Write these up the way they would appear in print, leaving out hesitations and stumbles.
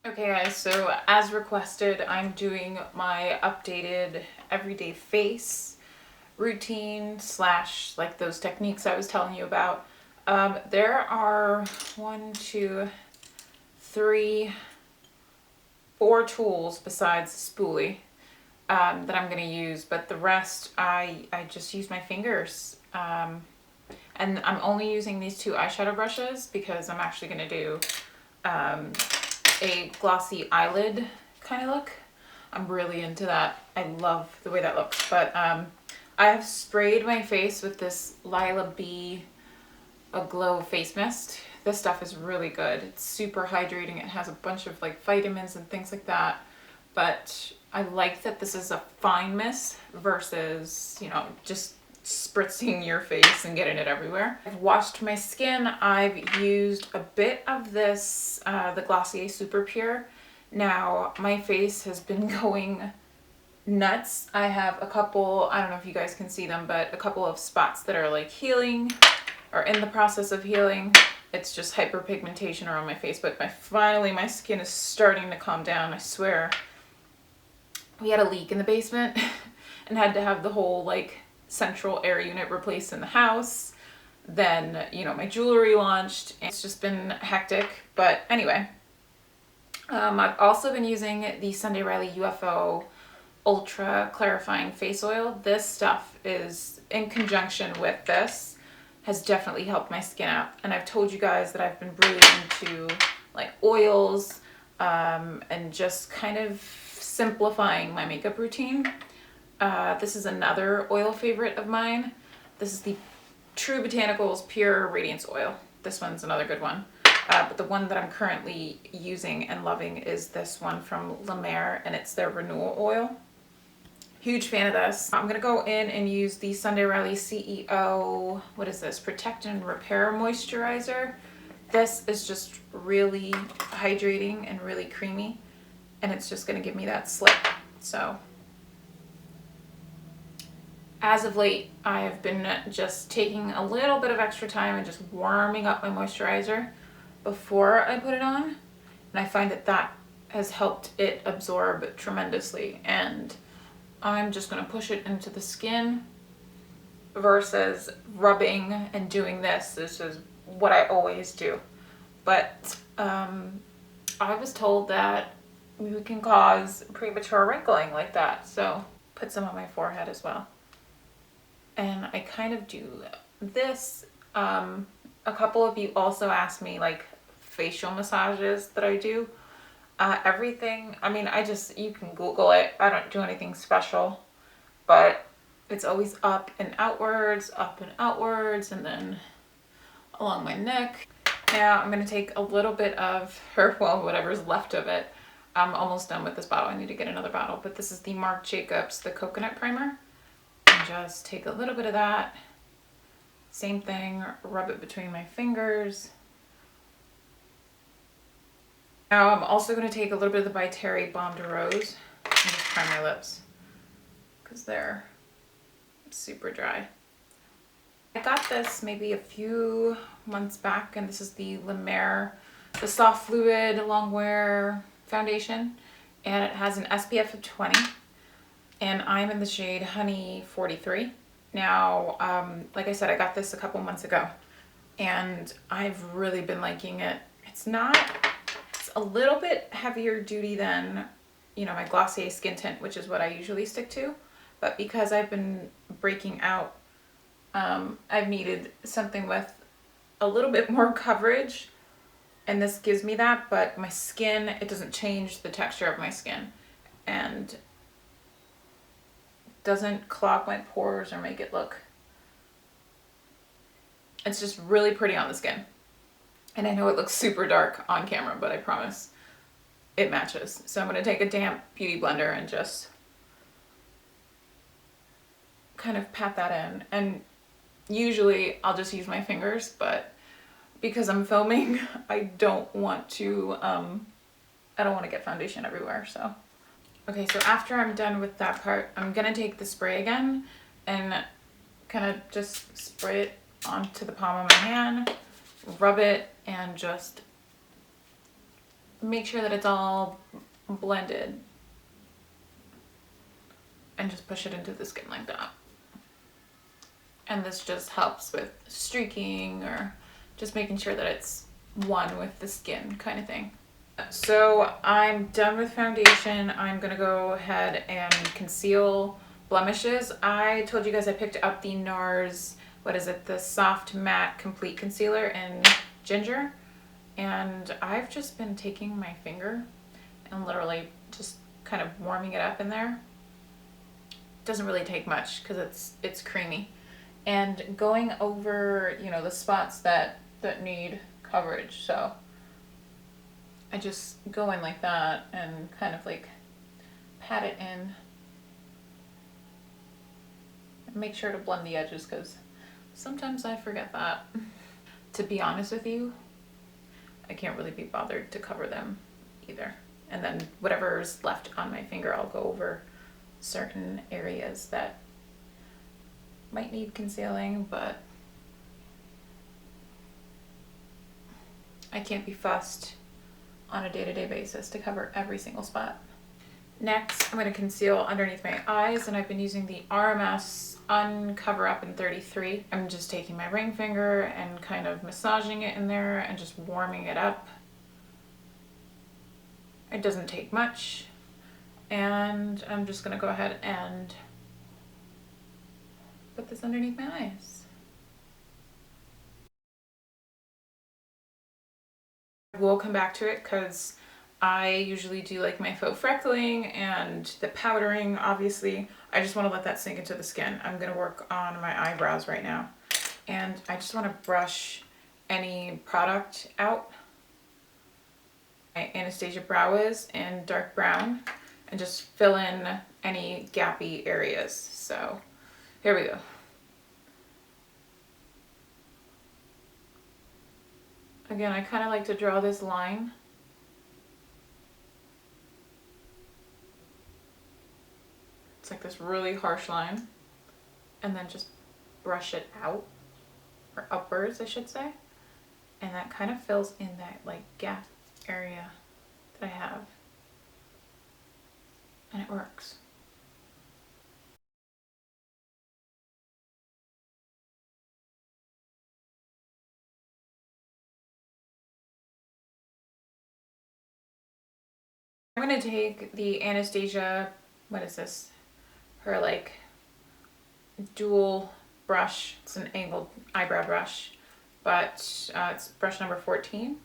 Okay guys, so as requested, I'm doing my updated everyday face routine slash like those techniques I was telling you about. There are 4 tools besides the spoolie that I'm going to use, but the rest I just use my fingers. And I'm only using these 2 eyeshadow brushes because I'm actually going to do a glossy eyelid kind of look. I'm really into that. I love the way that looks. But I have sprayed my face with this Lila B Aglow face mist. This stuff is really good. It's super hydrating. It has a bunch of like vitamins and things like that. But I like that this is a fine mist versus, you know, just spritzing your face and getting it everywhere. I've washed my skin. I've used a bit of this, the Glossier Super Pure. Now, my face has been going nuts. I have a couple, I don't know if you guys can see them, but a couple of spots that are like healing or in the process of healing. It's just hyperpigmentation around my face, but finally my skin is starting to calm down. I swear. We had a leak in the basement and had to have the whole like central air unit replaced in the house. Then, you know, my jewelry launched. It's just been hectic, but anyway. I've also been using the Sunday Riley UFO Ultra Clarifying Face Oil. This stuff is, in conjunction with this, has definitely helped my skin out. And I've told you guys that I've been really into like oils and just kind of simplifying my makeup routine. This is another oil favorite of mine. This is the True Botanicals Pure Radiance Oil. This one's another good one. But the one that I'm currently using and loving is this one from La Mer, and it's their Renewal Oil. Huge fan of this. I'm going to go in and use the Sunday Riley CEO, what is this? Protect and Repair Moisturizer. This is just really hydrating and really creamy, and it's just going to give me that slip. So as of late, I have been just taking a little bit of extra time and just warming up my moisturizer before I put it on. And I find that that has helped it absorb tremendously. And I'm just going to push it into the skin versus rubbing and doing this. This is what I always do. But I was told that we can cause premature wrinkling like that. So put some on my forehead as well. And I kind of do this. A couple of you also asked me like facial massages that I do. Everything, I mean, you can Google it. I don't do anything special, but it's always up and outwards, and then along my neck. Now I'm going to take a little bit of whatever's left of it. I'm almost done with this bottle. I need to get another bottle, but this is the Marc Jacobs, the coconut primer. And just take a little bit of that. Same thing, rub it between my fingers. Now I'm also going to take a little bit of the By Terry Balm de Rose and just prime my lips because they're super dry. I got this maybe a few months back, and this is the La Mer, the Soft Fluid Long Wear Foundation, and it has an SPF of 20, and I'm in the shade Honey 43. Now, like I said, I got this a couple months ago, and I've really been liking it. It's a little bit heavier duty than, you know, my Glossier skin tint, which is what I usually stick to. But because I've been breaking out, I've needed something with a little bit more coverage, and this gives me that. But my skin, it doesn't change the texture of my skin, and doesn't clog my pores or make it look, it's just really pretty on the skin. And I know it looks super dark on camera, but I promise it matches. So I'm going to take a damp beauty blender and just kind of pat that in. And usually I'll just use my fingers, but because I'm filming, I don't want to get foundation everywhere. So, okay, so after I'm done with that part, I'm going to take the spray again and kind of just spray it onto the palm of my hand, rub it, and just make sure that it's all blended and just push it into the skin like that. And this just helps with streaking or just making sure that it's one with the skin kind of thing. So I'm done with foundation. I'm gonna go ahead and conceal blemishes. I told you guys I picked up the NARS, what is it, the Soft Matte Complete Concealer in Ginger. And I've just been taking my finger and literally just kind of warming it up in there. Doesn't really take much because it's creamy. And going over, you know, the spots that need coverage. So I just go in like that and kind of like pat it in. And make sure to blend the edges because sometimes I forget that. To be honest with you, I can't really be bothered to cover them either. And then whatever's left on my finger, I'll go over certain areas that might need concealing, but I can't be fussed on a day-to-day basis to cover every single spot. Next, I'm going to conceal underneath my eyes, and I've been using the RMS Uncover Up in 33. I'm just taking my ring finger and kind of massaging it in there and just warming it up. It doesn't take much, and I'm just going to go ahead and put this underneath my eyes. We'll come back to it because I usually do like my faux freckling and the powdering. Obviously, I just want to let that sink into the skin. I'm going to work on my eyebrows right now. And I just want to brush any product out. My Anastasia Brow is in dark brown and just fill in any gappy areas. So here we go. Again, I kind of like to draw this line. It's like this really harsh line. And then just brush it out, or upwards, I should say. And that kind of fills in that like gap area that I have. And it works. I'm going to take the Anastasia, what is this? Her like dual brush. It's an angled eyebrow brush, but it's brush number 14.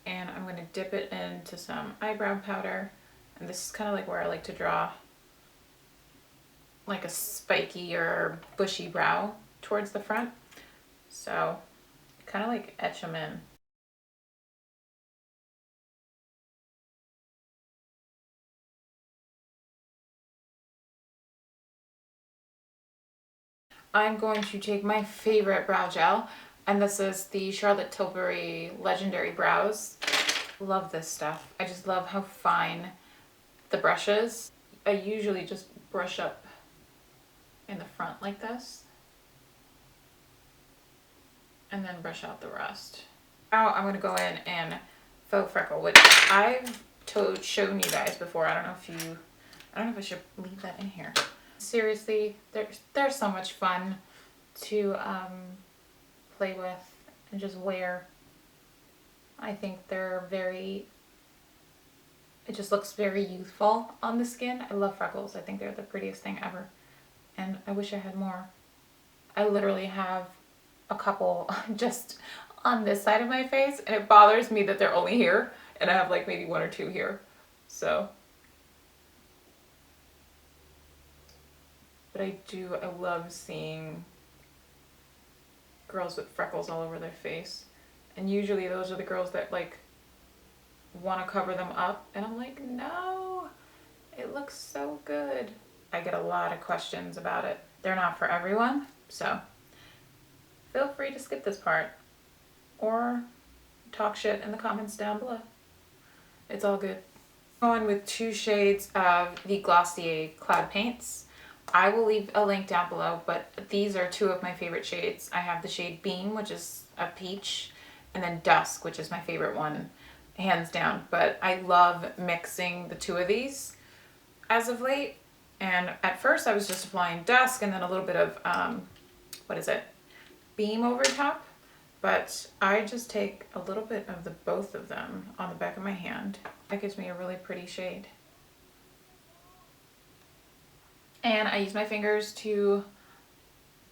And I'm going to dip it into some eyebrow powder. And this is kind of like where I like to draw like a spiky or bushy brow towards the front. So kind of like etch them in. I'm going to take my favorite brow gel, and this is the Charlotte Tilbury Legendary Brows. Love this stuff. I just love how fine the brush is. I usually just brush up in the front like this, and then brush out the rest. Now I'm going to go in and faux freckle, which I've shown you guys before. I don't know if I should leave that in here. Seriously, they're so much fun to play with and just wear. I think it just looks very youthful on the skin. I love freckles. I think they're the prettiest thing ever. And I wish I had more. I literally have a couple just on this side of my face, and it bothers me that they're only here, and I have like maybe one or two here. So. But I love seeing girls with freckles all over their face. And usually those are the girls that like want to cover them up. And I'm like, no, it looks so good. I get a lot of questions about it. They're not for everyone, so feel free to skip this part or talk shit in the comments down below. It's all good. Going with 2 shades of the Glossier Cloud paints. I will leave a link down below, but these are 2 of my favorite shades. I have the shade Beam, which is a peach, and then Dusk, which is my favorite one. hands down. But I love mixing the two of these as of late. And at first I was just applying Dusk and then a little bit of, what is it? Beam over top. But I just take a little bit of the both of them on the back of my hand. That gives me a really pretty shade. And I use my fingers to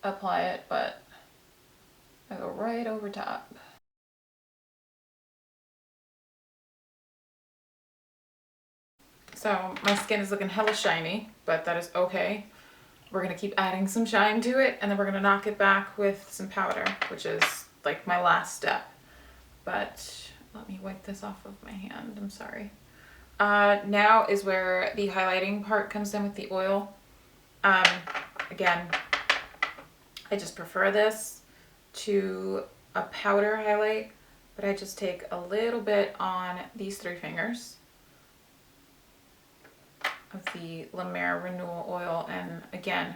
apply it, but I go right over top. So my skin is looking hella shiny, but that is okay. We're gonna keep adding some shine to it, and then we're gonna knock it back with some powder, which is like my last step. But let me wipe this off of my hand, I'm sorry. Now is where the highlighting part comes in with the oil. Again, I just prefer this to a powder highlight, but I just take a little bit on these 3 fingers of the La Mer Renewal Oil, and again,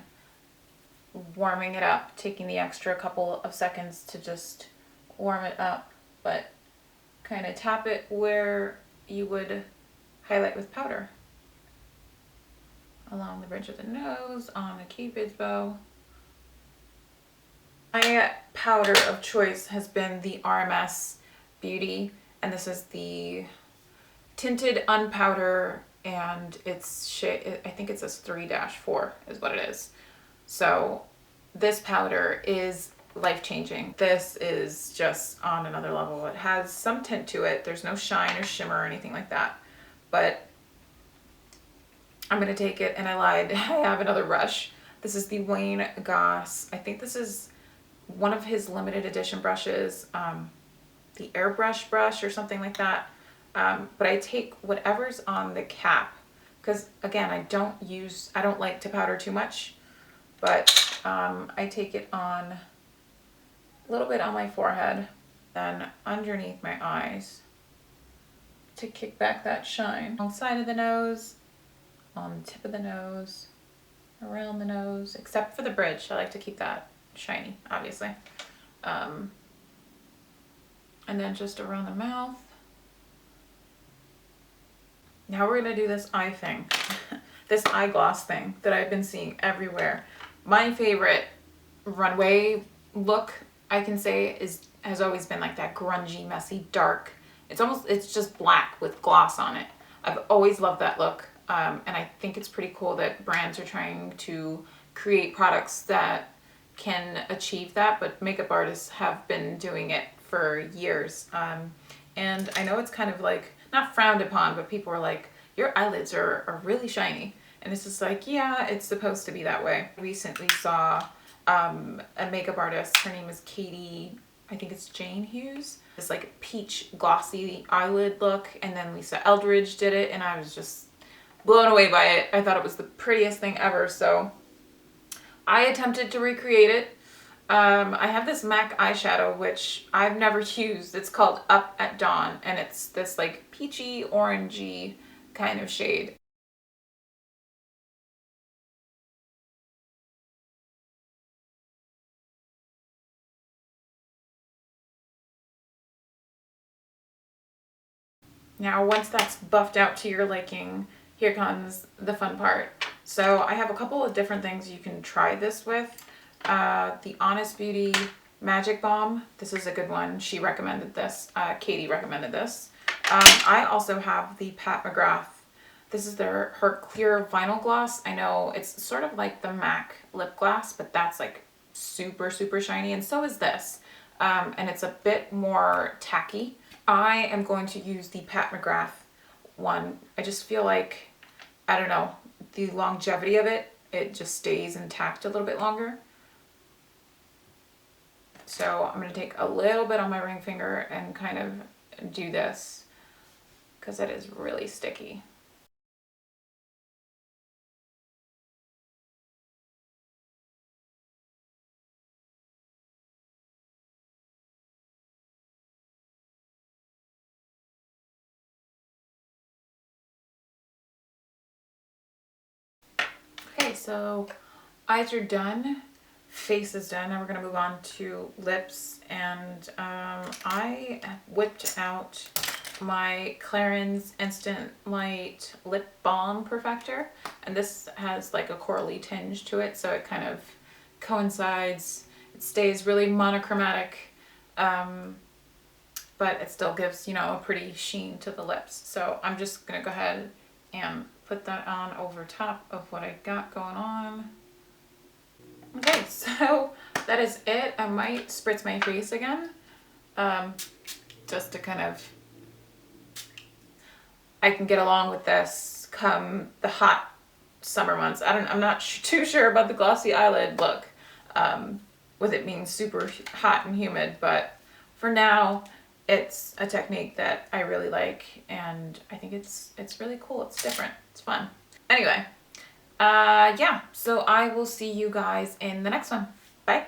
warming it up, taking the extra couple of seconds to just warm it up, but kind of tap it where you would highlight with powder. Along the bridge of the nose, on the cupid's bow. My powder of choice has been the RMS Beauty, and this is the tinted unpowder, and it's shade, I think it's a 3-4 is what it is. So this powder is life-changing. This is just on another level. It has some tint to it. There's no shine or shimmer or anything like that, but I'm gonna take it, and I lied, I have another brush. This is the Wayne Goss. I think this is one of his limited edition brushes, the airbrush brush or something like that. But I take whatever's on the cap, because again, I don't like to powder too much, but I take it on a little bit on my forehead, then underneath my eyes to kick back that shine. On the side of the nose, on the tip of the nose, around the nose, except for the bridge. I like to keep that shiny, obviously. And then just around the mouth. Now we're gonna do this eye thing, this eye gloss thing that I've been seeing everywhere. My favorite runway look, I can say, has always been like that grungy, messy, dark. It's just black with gloss on it. I've always loved that look. And I think it's pretty cool that brands are trying to create products that can achieve that, but makeup artists have been doing it for years. And I know it's kind of like, not frowned upon, but people are like, your eyelids are really shiny. And it's just like, yeah, it's supposed to be that way. I recently saw a makeup artist, her name is Katie, I think it's Jane Hughes. It's like a peach glossy eyelid look, and then Lisa Eldridge did it, and I was just blown away by it. I thought it was the prettiest thing ever, so I attempted to recreate it. I have this M.A.C eyeshadow, which I've never used. It's called Up at Dawn, and it's this like peachy, orangey kind of shade. Now, once that's buffed out to your liking, here comes the fun part. So I have a couple of different things you can try this with. The Honest Beauty Magic Balm. This is a good one. She recommended this. Katie recommended this. I also have the Pat McGrath. This is her clear vinyl gloss. I know it's sort of like the MAC lip gloss, but that's like super, super shiny. And so is this. And it's a bit more tacky. I am going to use the Pat McGrath one. I just feel like, I don't know, the longevity of it, it just stays intact a little bit longer. So I'm going to take a little bit on my ring finger and kind of do this because it is really sticky. Okay, so eyes are done, face is done. Now we're going to move on to lips, and I whipped out my Clarins Instant Light Lip Balm Perfector, and this has like a corally tinge to it, so it kind of coincides. It stays really monochromatic, but it still gives, you know, a pretty sheen to the lips. So I'm just gonna go ahead and put that on over top of what I got going on. Okay, so that is it. I might spritz my face again, just to kind of, I can get along with this come the hot summer months. I'm not too sure about the glossy eyelid look, with it being super hot and humid, but for now, it's a technique that I really like, and I think it's really cool. It's different. It's fun. Anyway, yeah, so I will see you guys in the next one. Bye.